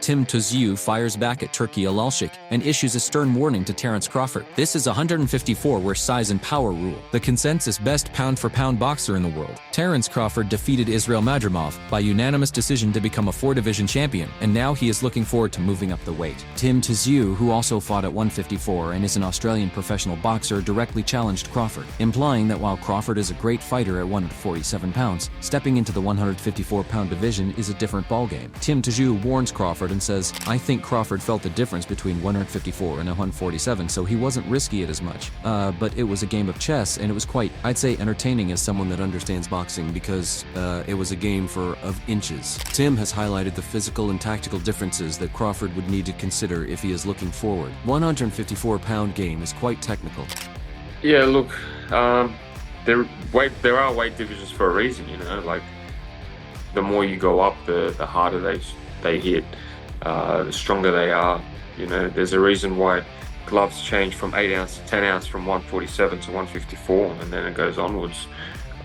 Tszyu fires back at Turki Alalshikh and issues a stern warning to Terence Crawford. This is 154 where size and power rule. The consensus best pound-for-pound boxer in the world. Terence Crawford defeated Israil Madrimov by unanimous decision to become a 4-division champion, and now he is looking forward to moving up the weight. Tszyu, who also fought at 154 and is an Australian professional boxer, directly challenged Crawford, implying that while Crawford is a great fighter at 147 pounds, stepping into the 154-pound division is a different ballgame. Tszyu warns Crawford and says, "I think Crawford felt the difference between 154 and 147, so he wasn't risky it as much. But it was a game of chess, and it was quite, I'd say, entertaining as someone that understands boxing because it was a game of inches." Tim has highlighted the physical and tactical differences that Crawford would need to consider if he is looking forward. 154-pound game is quite technical. Yeah, look, there are weight divisions for a reason, you know, like the more you go up, the harder they hit, the stronger they are. You know, there's a reason why gloves change from 8 ounce to 10 ounce from 147 to 154, and then it goes onwards.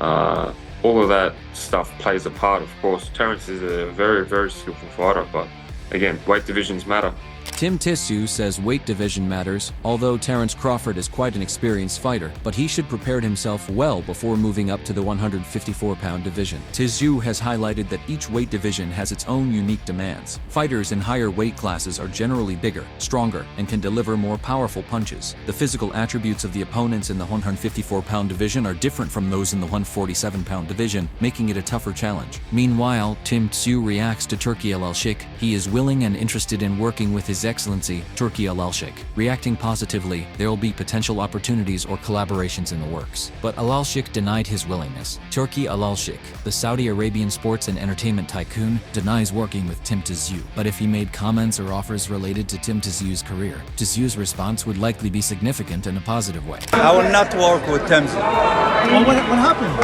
All of that stuff plays a part, of course. Terence is a very, very skillful fighter, but again, weight divisions matter. Tszyu says weight division matters, although Terence Crawford is quite an experienced fighter, but he should prepare himself well before moving up to the 154-pound division. Tszyu has highlighted that each weight division has its own unique demands. Fighters in higher weight classes are generally bigger, stronger, and can deliver more powerful punches. The physical attributes of the opponents in the 154-pound division are different from those in the 147-pound division, making it a tougher challenge. Meanwhile, Tszyu reacts to Turki Alalshikh. He is willing and interested in working with His Excellency, Turki Alalshikh. Reacting positively, there will be potential opportunities or collaborations in the works. But Alalshikh denied his willingness. Turki Alalshikh, the Saudi Arabian sports and entertainment tycoon, denies working with Tszyu. But if he made comments or offers related to Tzyu's career, Tzyu's response would likely be significant in a positive way. I will not work with Tszyu. Well, what happened?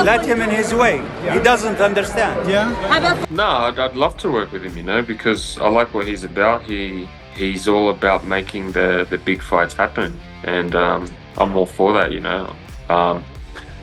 Let him in his way. He doesn't understand. Yeah? No, I'd love to work with him, you know, because I like what he's about. He's all about making the big fights happen, and I'm all for that, you know. But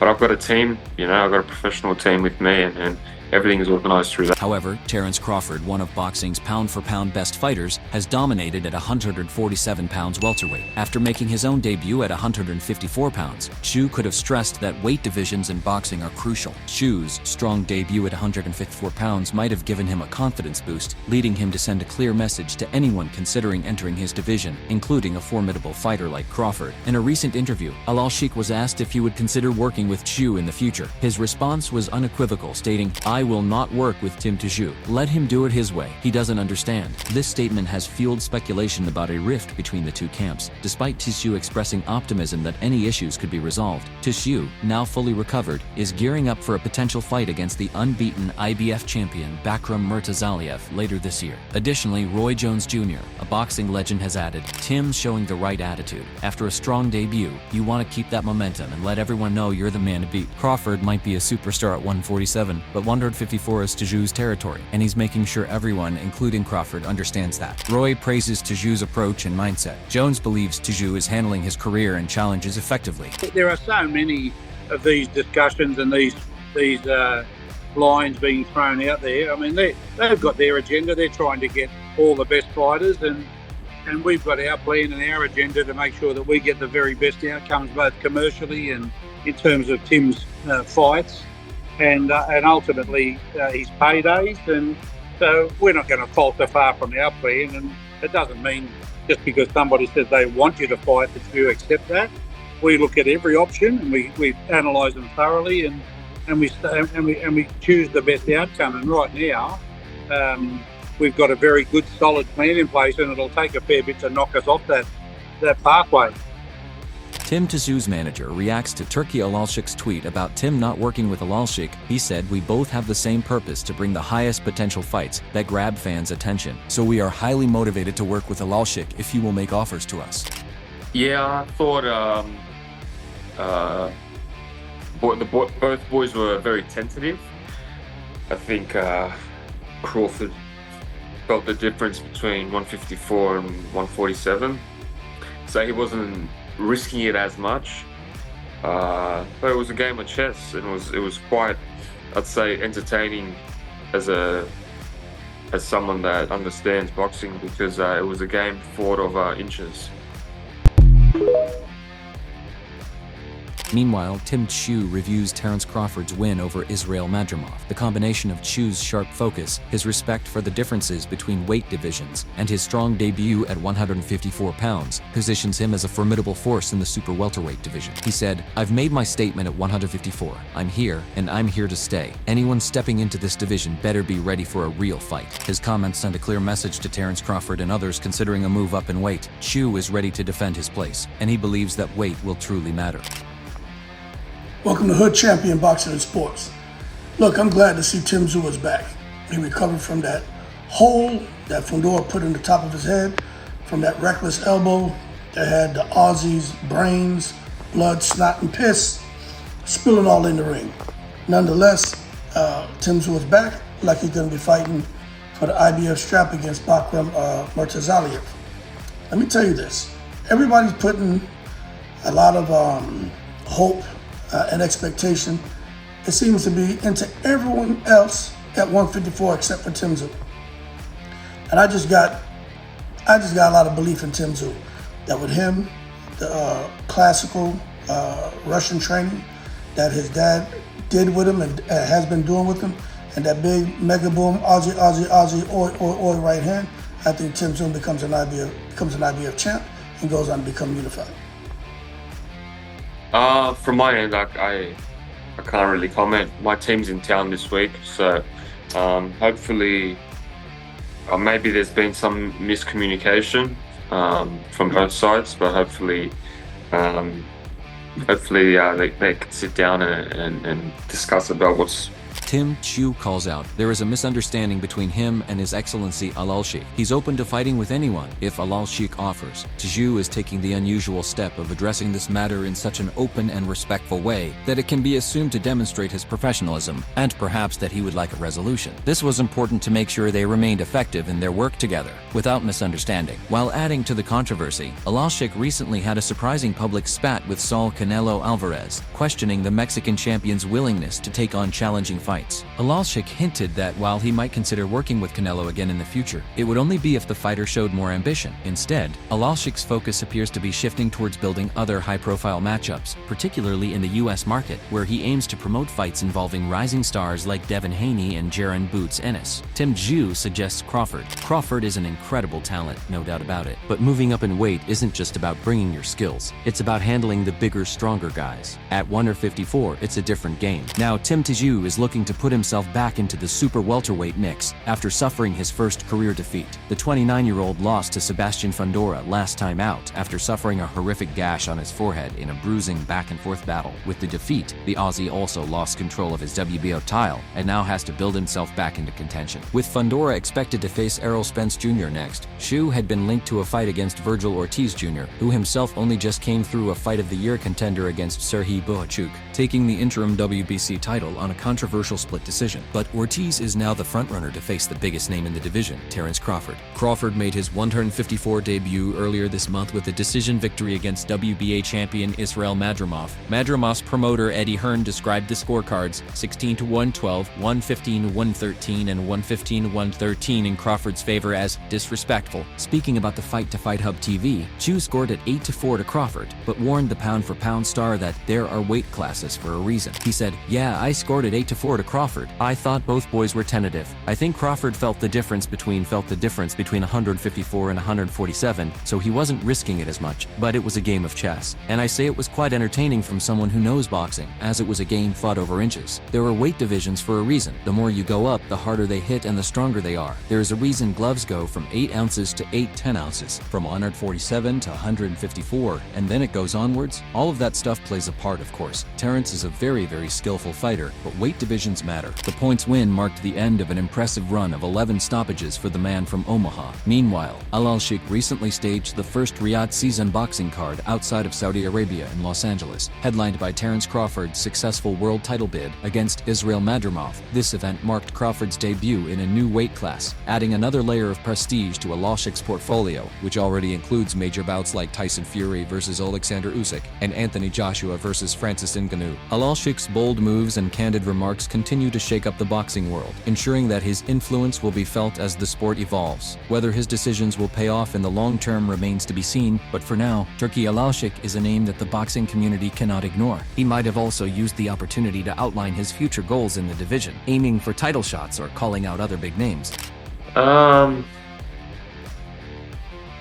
I've got a team, you know, I've got a professional team with me, and everything is organized through that. However, Terence Crawford, one of boxing's pound-for-pound best fighters, has dominated at 147 pounds welterweight. After making his own debut at 154 pounds, Tszyu could have stressed that weight divisions in boxing are crucial. Tszyu's strong debut at 154 pounds might have given him a confidence boost, leading him to send a clear message to anyone considering entering his division, including a formidable fighter like Crawford. In a recent interview, Alalshikh was asked if he would consider working with Tszyu in the future. His response was unequivocal, stating, "I will not work with Tszyu. Let him do it his way. He doesn't understand." This statement has fueled speculation about a rift between the two camps, despite Tszyu expressing optimism that any issues could be resolved. Tszyu, now fully recovered, is gearing up for a potential fight against the unbeaten IBF champion Bakram Murtazaliev later this year. Additionally, Roy Jones Jr., a boxing legend, has added, "Tim's showing the right attitude. After a strong debut, you want to keep that momentum and let everyone know you're the man to beat." Crawford might be a superstar at 147, but 154 is Tszyu's territory, and he's making sure everyone, including Crawford, understands that. Roy praises Tszyu's approach and mindset. Jones believes Tszyu is handling his career and challenges effectively. There are so many of these discussions and these lines being thrown out there. I mean, they've got their agenda. They're trying to get all the best fighters, and we've got our plan and our agenda to make sure that we get the very best outcomes, both commercially and in terms of Tim's fights. And ultimately his paydays, and so we're not going to falter far from our plan. And it doesn't mean just because somebody says they want you to fight that you accept that. We look at every option and we analyse them thoroughly, and we choose the best outcome. And right now we've got a very good solid plan in place, and it'll take a fair bit to knock us off that pathway. Tzyu's manager reacts to Turki Alalshikh's tweet about Tim not working with Alalshikh. He said, "We both have the same purpose to bring the highest potential fights that grab fans' attention. So we are highly motivated to work with Alalshikh if he will make offers to us." Yeah, I thought both boys were very tentative. I think Crawford felt the difference between 154 and 147, so he wasn't risking it as much, but it was a game of chess, and it was quite, I'd say, entertaining as a as someone that understands boxing, because it was a game fought over inches. Meanwhile, Tszyu reviews Terence Crawford's win over Israil Madrimov. The combination of Tszyu's sharp focus, his respect for the differences between weight divisions, and his strong debut at 154 pounds positions him as a formidable force in the super welterweight division. He said, "I've made my statement at 154. I'm here, and I'm here to stay. Anyone stepping into this division better be ready for a real fight." His comments sent a clear message to Terence Crawford and others considering a move up in weight. Tszyu is ready to defend his place, and he believes that weight will truly matter. Welcome to Hood Champion Boxing and Sports. Look, I'm glad to see Tszyu is back. He recovered from that hole that Fundora put in the top of his head, from that reckless elbow that had the Aussies' brains, blood, snot, and piss spilling all in the ring. Nonetheless, Tszyu is back, like he's going to be fighting for the IBF strap against Bakram Murtazaliev. Let me tell you this. Everybody's putting a lot of hope and expectation, it seems to be, into everyone else at 154 except for Tszyu. And I just got a lot of belief in Tszyu, that with him, the classical Russian training that his dad did with him and has been doing with him, and that big mega boom Aussie oi right hand, I think Tszyu becomes an IBF champ and goes on to become unified. From my end, I can't really comment. My team's in town this week, so hopefully, maybe there's been some miscommunication from both sides, but hopefully they can sit down and discuss about what's. Tszyu calls out, "There is a misunderstanding between him and His Excellency Alalshikh. He's open to fighting with anyone if Alalshikh offers." Tszyu is taking the unusual step of addressing this matter in such an open and respectful way that it can be assumed to demonstrate his professionalism, and perhaps that he would like a resolution. This was important to make sure they remained effective in their work together, without misunderstanding. While adding to the controversy, Alalshikh recently had a surprising public spat with Saul Canelo Alvarez, questioning the Mexican champion's willingness to take on challenging fights. Alalshikh hinted that while he might consider working with Canelo again in the future, it would only be if the fighter showed more ambition. Instead, Alalshikh's focus appears to be shifting towards building other high-profile matchups, particularly in the US market, where he aims to promote fights involving rising stars like Devin Haney and Jaron Boots Ennis. Tszyu suggests Crawford. Crawford is an incredible talent, no doubt about it, but moving up in weight isn't just about bringing your skills. It's about handling the bigger, stronger guys. At 154, it's a different game. Now, Tszyu is looking to put himself back into the super welterweight mix after suffering his first career defeat. The 29-year-old lost to Sebastian Fundora last time out after suffering a horrific gash on his forehead in a bruising back-and-forth battle. With the defeat, the Aussie also lost control of his WBO title and now has to build himself back into contention. With Fundora expected to face Errol Spence Jr. next, Tszyu had been linked to a fight against Virgil Ortiz Jr., who himself only just came through a Fight of the Year contender against Serhiy Bohachuk, taking the interim WBC title on a controversial split decision. But Ortiz is now the frontrunner to face the biggest name in the division, Terence Crawford. Crawford made his 154 debut earlier this month with a decision victory against WBA champion Israil Madrimov. Madrimov's promoter Eddie Hearn described the scorecards 16-112, 115-113, and 115-113 in Crawford's favor as disrespectful. Speaking about the fight to Fight Hub TV, Tszyu scored at 8-4 to Crawford, but warned the pound-for-pound star that there are weight classes for a reason. He said, "Yeah, I scored at 8-4 to Crawford. I thought both boys were tentative. I think Crawford felt the difference between 154 and 147, so he wasn't risking it as much, but it was a game of chess. And I say it was quite entertaining from someone who knows boxing, as it was a game fought over inches. There are weight divisions for a reason. The more you go up, the harder they hit and the stronger they are. There is a reason gloves go from 8 ounces to 8-10 ounces, from 147 to 154, and then it goes onwards. All of that stuff plays a part, of course. Terence is a very, very skillful fighter, but weight divisions matter. The points win marked the end of an impressive run of 11 stoppages for the man from Omaha. Meanwhile, Alalshikh recently staged the first Riyadh season boxing card outside of Saudi Arabia in Los Angeles, headlined by Terence Crawford's successful world title bid against Israil Madrimov. This event marked Crawford's debut in a new weight class, adding another layer of prestige to Alalshikh's portfolio, which already includes major bouts like Tyson Fury versus Alexander Usyk and Anthony Joshua versus Francis Ngannou. Alalshikh's bold moves and candid remarks continue to shake up the boxing world, ensuring that his influence will be felt as the sport evolves. Whether his decisions will pay off in the long term remains to be seen, but for now, Turki Alalshikh is a name that the boxing community cannot ignore. He might have also used the opportunity to outline his future goals in the division, aiming for title shots or calling out other big names.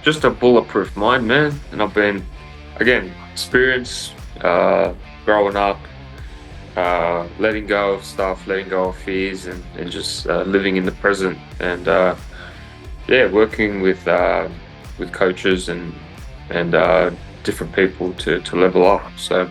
Just a bulletproof mind, man. And I've been, again, experience, growing up, letting go of stuff, letting go of fears, and just living in the present. And yeah, working with coaches and different people to level up. So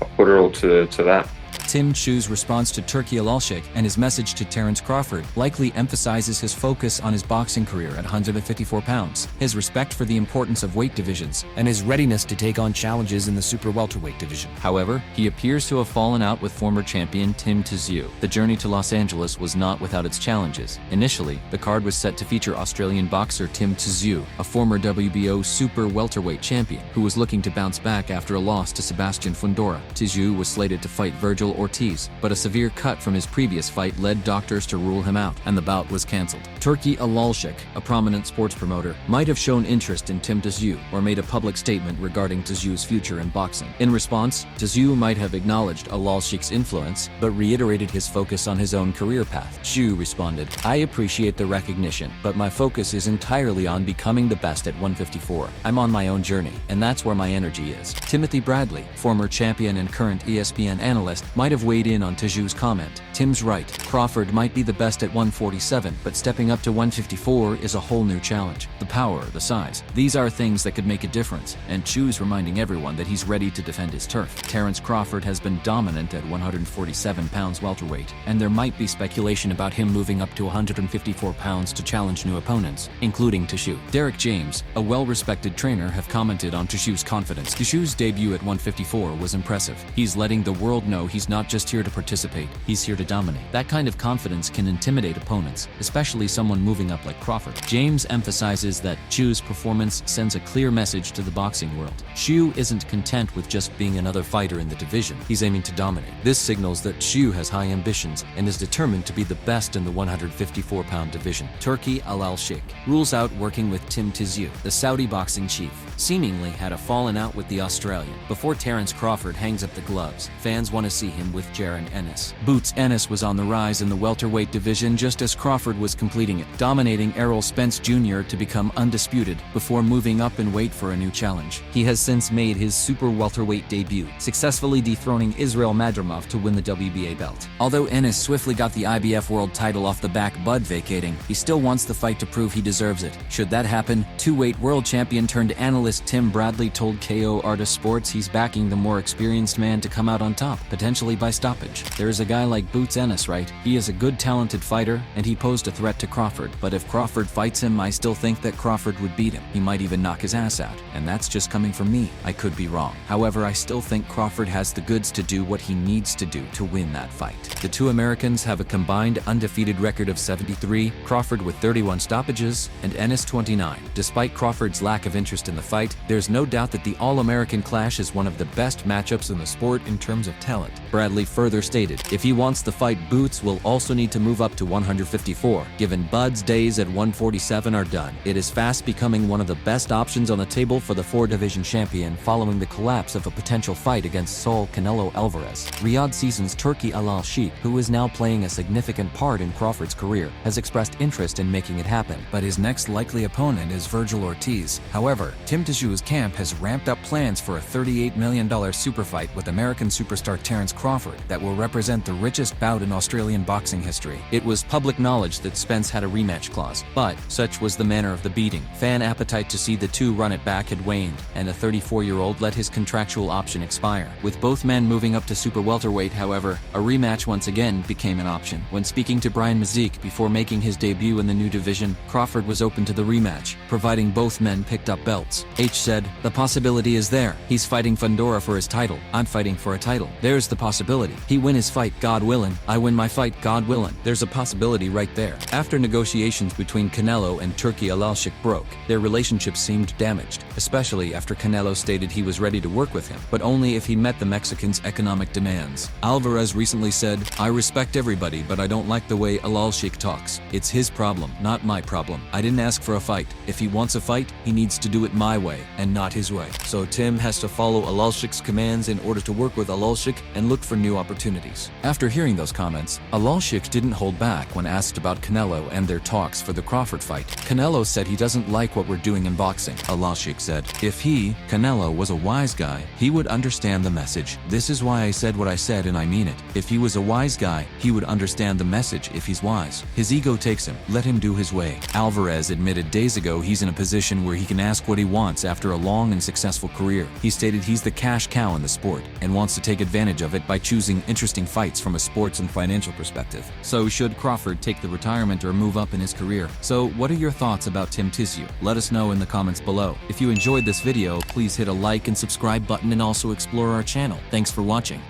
I put it all to that. Tszyu's response to Turki Alalshikh and his message to Terence Crawford likely emphasizes his focus on his boxing career at 154 pounds, his respect for the importance of weight divisions, and his readiness to take on challenges in the super welterweight division. However, he appears to have fallen out with former champion Tszyu. The journey to Los Angeles was not without its challenges. Initially, the card was set to feature Australian boxer Tszyu, a former WBO super welterweight champion, who was looking to bounce back after a loss to Sebastian Fundora. Tszyu was slated to fight Virgil Ortiz, but a severe cut from his previous fight led doctors to rule him out, and the bout was cancelled. Turki Alalshikh, a prominent sports promoter, might have shown interest in Tszyu or made a public statement regarding Tsyu's future in boxing. In response, Tszyu might have acknowledged Alalshikh's influence, but reiterated his focus on his own career path. Tszyu responded, "I appreciate the recognition, but my focus is entirely on becoming the best at 154. I'm on my own journey, and that's where my energy is." Timothy Bradley, former champion and current ESPN analyst, might have weighed in on Tszyu's comment. "Tim's right. Crawford might be the best at 147, but stepping up to 154 is a whole new challenge. The power, the size. These are things that could make a difference, and Tszyu's reminding everyone that he's ready to defend his turf." Terence Crawford has been dominant at 147 pounds welterweight, and there might be speculation about him moving up to 154 pounds to challenge new opponents, including Tszyu. Derek James, a well-respected trainer, have commented on Tszyu's confidence. Tszyu's debut at 154 was impressive. He's letting the world know he's not just here to participate, he's here to dominate. That kind of confidence can intimidate opponents, especially someone moving up like Crawford. James emphasizes that Tszyu's performance sends a clear message to the boxing world. Tszyu isn't content with just being another fighter in the division. He's aiming to dominate. This signals that Tszyu has high ambitions and is determined to be the best in the 154-pound division. Turki Alalshikh rules out working with Tszyu, the Saudi boxing chief. Seemingly had a falling out with the Australian. Before Terence Crawford hangs up the gloves, fans want to see him with Jaron Ennis. Boots Ennis was on the rise in the welterweight division just as Crawford was completing it, dominating Errol Spence Jr. to become undisputed before moving up in weight for a new challenge. He has since made his super welterweight debut, successfully dethroning Israel Madrimov to win the WBA belt. Although Ennis swiftly got the IBF world title off the back Bud vacating, he still wants the fight to prove he deserves it. Should that happen, two-weight world champion turned analyst Tim Bradley told KO Artist Sports he's backing the more experienced man to come out on top, potentially by stoppage. There's a guy like Boots Ennis, right? He is a good, talented fighter, and he posed a threat to Crawford. But if Crawford fights him, I still think that Crawford would beat him. He might even knock his ass out. And that's just coming from me. I could be wrong. However, I still think Crawford has the goods to do what he needs to do to win that fight. The two Americans have a combined undefeated record of 73, Crawford with 31 stoppages, and Ennis 29. Despite Crawford's lack of interest in the fight, there's no doubt that the All-American clash is one of the best matchups in the sport in terms of talent. Bradley further stated, if he wants the fight, Boots will also need to move up to 154. Given Bud's days at 147 are done, it is fast becoming one of the best options on the table for the four-division champion following the collapse of a potential fight against Saul Canelo Alvarez. Riyadh Season's Turki Alalshikh, who is now playing a significant part in Crawford's career, has expressed interest in making it happen, but his next likely opponent is Virgil Ortiz. However, Tszyu's camp has ramped up plans for a $38 million super fight with American superstar Terence Crawford that will represent the richest bout in Australian boxing history. It was public knowledge that Spence had a rematch clause, but such was the manner of the beating. Fan appetite to see the two run it back had waned, and the 34-year-old let his contractual option expire. With both men moving up to super welterweight, however, a rematch once again became an option. When speaking to Brian Mazik before making his debut in the new division, Crawford was open to the rematch, providing both men picked up belts. H said, the possibility is there. He's fighting Fundora for his title. I'm fighting for a title. There's the possibility. He win his fight, God willing. I win my fight, God willing. There's a possibility right there. After negotiations between Canelo and Turki Alalshikh broke, their relationship seemed damaged, especially after Canelo stated he was ready to work with him, but only if he met the Mexican's economic demands. Alvarez recently said, I respect everybody, but I don't like the way Alalshikh talks. It's his problem, not my problem. I didn't ask for a fight. If he wants a fight, he needs to do it my way and not his way. So Tim has to follow Alalshikh's commands in order to work with Alalshikh and look for new opportunities. After hearing those comments, Alalshikh didn't hold back when asked about Canelo and their talks for the Crawford fight. Canelo said he doesn't like what we're doing in boxing. Alalshikh said, if he, Canelo, was a wise guy, he would understand the message. This is why I said what I said and I mean it. If he was a wise guy, he would understand the message if he's wise. His ego takes him. Let him do his way. Alvarez admitted days ago he's in a position where he can ask what he wants after a long and successful career. He stated he's the cash cow in the sport and wants to take advantage of it by choosing interesting fights from a sports and financial perspective. So should Crawford take the retirement or move up in his career? So what are your thoughts about Tim Tszyu? Let us know in the comments below. If you enjoyed this video, please hit a like and subscribe button and also explore our channel. Thanks for watching.